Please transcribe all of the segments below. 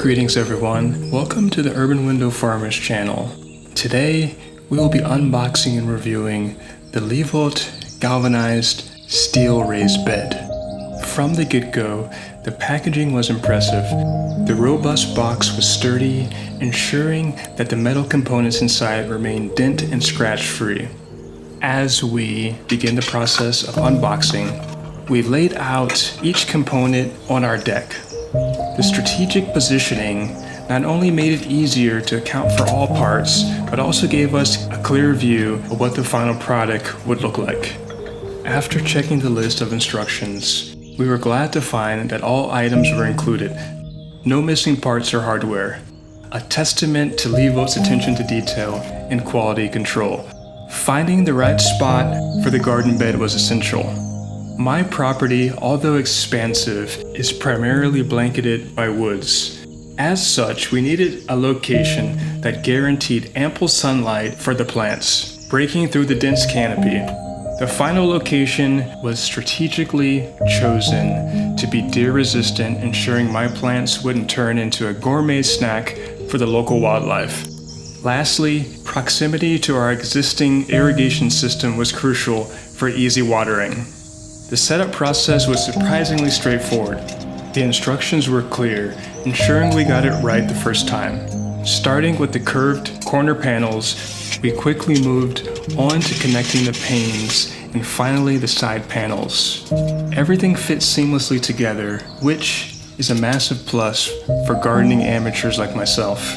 Greetings everyone, welcome to the Urban Window Farmers channel. Today we will be unboxing and reviewing the LEEVOT Galvanized Steel Raised Bed. From the get-go, the packaging was impressive. The robust box was sturdy, ensuring that the metal components inside remained dent and scratch free. As we begin the process of unboxing, we laid out each component on our deck. The strategic positioning not only made it easier to account for all parts, but also gave us a clear view of what the final product would look like. After checking the list of instructions, we were glad to find that all items were included. No missing parts or hardware. A testament to LEEVOT's attention to detail and quality control. Finding the right spot for the garden bed was essential. My property, although expansive, is primarily blanketed by woods. As such, we needed a location that guaranteed ample sunlight for the plants, breaking through the dense canopy. The final location was strategically chosen to be deer resistant, ensuring my plants wouldn't turn into a gourmet snack for the local wildlife. Lastly, proximity to our existing irrigation system was crucial for easy watering. The setup process was surprisingly straightforward. The instructions were clear, ensuring we got it right the first time. Starting with the curved corner panels, we quickly moved on to connecting the panes and finally the side panels. Everything fits seamlessly together, which is a massive plus for gardening amateurs like myself.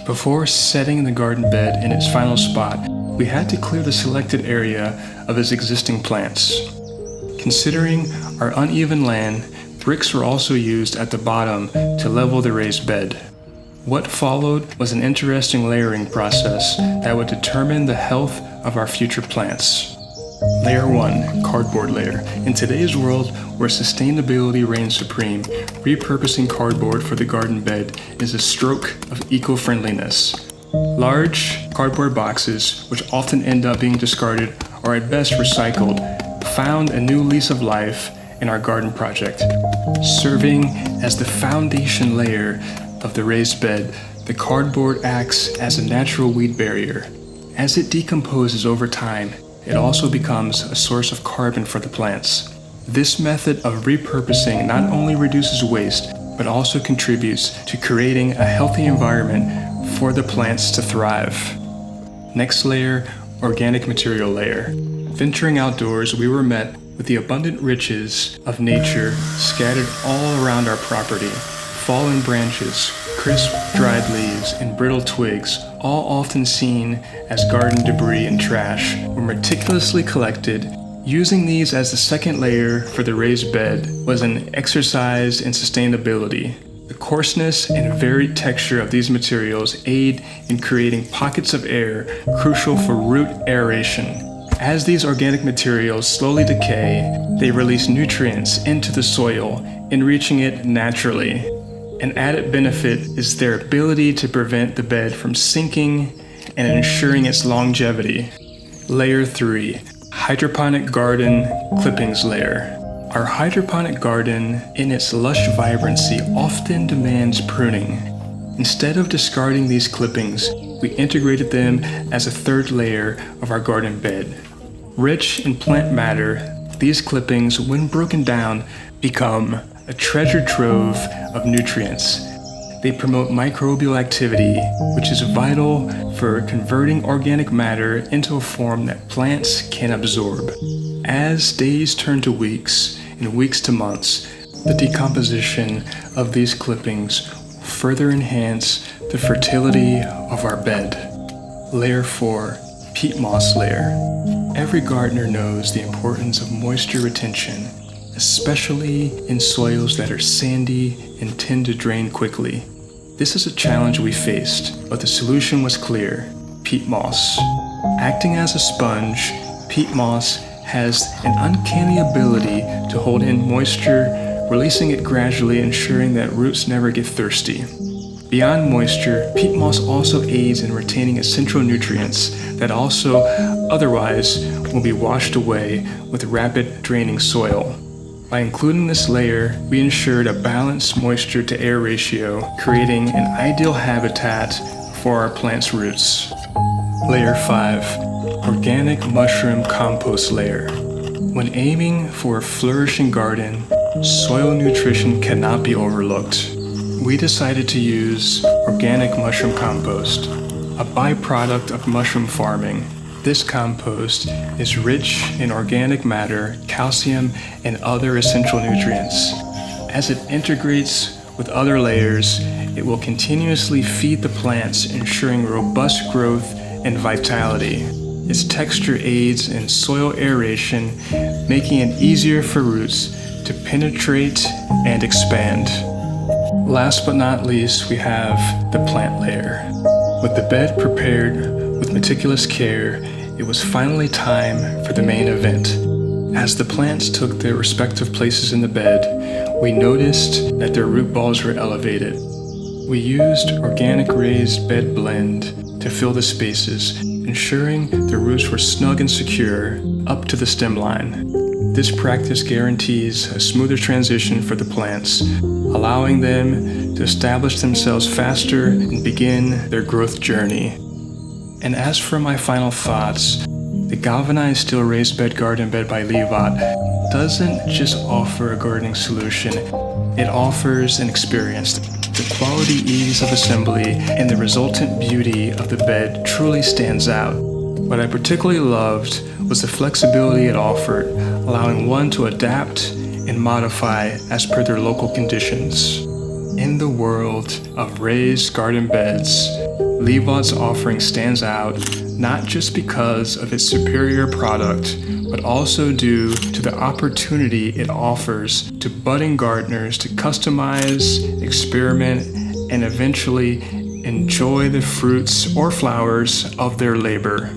Before setting the garden bed in its final spot, we had to clear the selected area of its existing plants. Considering our uneven land, bricks were also used at the bottom to level the raised bed. What followed was an interesting layering process that would determine the health of our future plants. Layer 1, cardboard layer. In today's world where sustainability reigns supreme, repurposing cardboard for the garden bed is a stroke of eco-friendliness. Large cardboard boxes, which often end up being discarded or at best recycled, found a new lease of life in our garden project. Serving as the foundation layer of the raised bed, the cardboard acts as a natural weed barrier. As it decomposes over time, it also becomes a source of carbon for the plants. This method of repurposing not only reduces waste, but also contributes to creating a healthy environment for the plants to thrive. Next layer, organic material layer. Venturing outdoors, we were met with the abundant riches of nature scattered all around our property. Fallen branches, crisp dried leaves, and brittle twigs, all often seen as garden debris and trash, were meticulously collected. Using these as the second layer for the raised bed was an exercise in sustainability. The coarseness and varied texture of these materials aid in creating pockets of air crucial for root aeration. As these organic materials slowly decay, they release nutrients into the soil, enriching it naturally. An added benefit is their ability to prevent the bed from sinking and ensuring its longevity. Layer 3, hydroponic garden clippings layer. Our hydroponic garden, in its lush vibrancy, often demands pruning. Instead of discarding these clippings, we integrated them as a third layer of our garden bed. Rich in plant matter, these clippings, when broken down, become a treasure trove of nutrients. They promote microbial activity, which is vital for converting organic matter into a form that plants can absorb. As days turn to weeks and weeks to months, the decomposition of these clippings further enhance the fertility of our bed. Layer 4, peat moss layer. Every gardener knows the importance of moisture retention, especially in soils that are sandy and tend to drain quickly. This is a challenge we faced, but the solution was clear: peat moss. Acting as a sponge, peat moss has an uncanny ability to hold in moisture, releasing it gradually, ensuring that roots never get thirsty. Beyond moisture, peat moss also aids in retaining essential nutrients that also otherwise will be washed away with rapid draining soil. By including this layer, we ensured a balanced moisture to air ratio, creating an ideal habitat for our plant's roots. Layer 5, Organic Mushroom Compost Layer. When aiming for a flourishing garden, soil nutrition cannot be overlooked. We decided to use organic mushroom compost, a byproduct of mushroom farming. This compost is rich in organic matter, calcium, and other essential nutrients. As it integrates with other layers, it will continuously feed the plants, ensuring robust growth and vitality. Its texture aids in soil aeration, making it easier for roots to penetrate and expand. Last but not least, we have the plant layer. With the bed prepared with meticulous care, it was finally time for the main event. As the plants took their respective places in the bed, we noticed that their root balls were elevated. We used organic raised bed blend to fill the spaces, ensuring the roots were snug and secure up to the stem line. This practice guarantees a smoother transition for the plants, allowing them to establish themselves faster and begin their growth journey. And as for my final thoughts, the Galvanized Steel Raised Bed Garden Bed by LEEVOT doesn't just offer a gardening solution, it offers an experience. The quality ease of assembly and the resultant beauty of the bed truly stands out. What I particularly loved was the flexibility it offered, allowing one to adapt and modify as per their local conditions. In the world of raised garden beds, LEEVOT's offering stands out not just because of its superior product, but also due to the opportunity it offers to budding gardeners to customize, experiment, and eventually enjoy the fruits or flowers of their labor.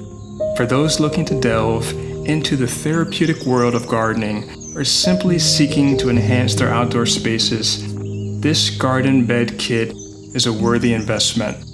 For those looking to delve into the therapeutic world of gardening or simply seeking to enhance their outdoor spaces, this garden bed kit is a worthy investment.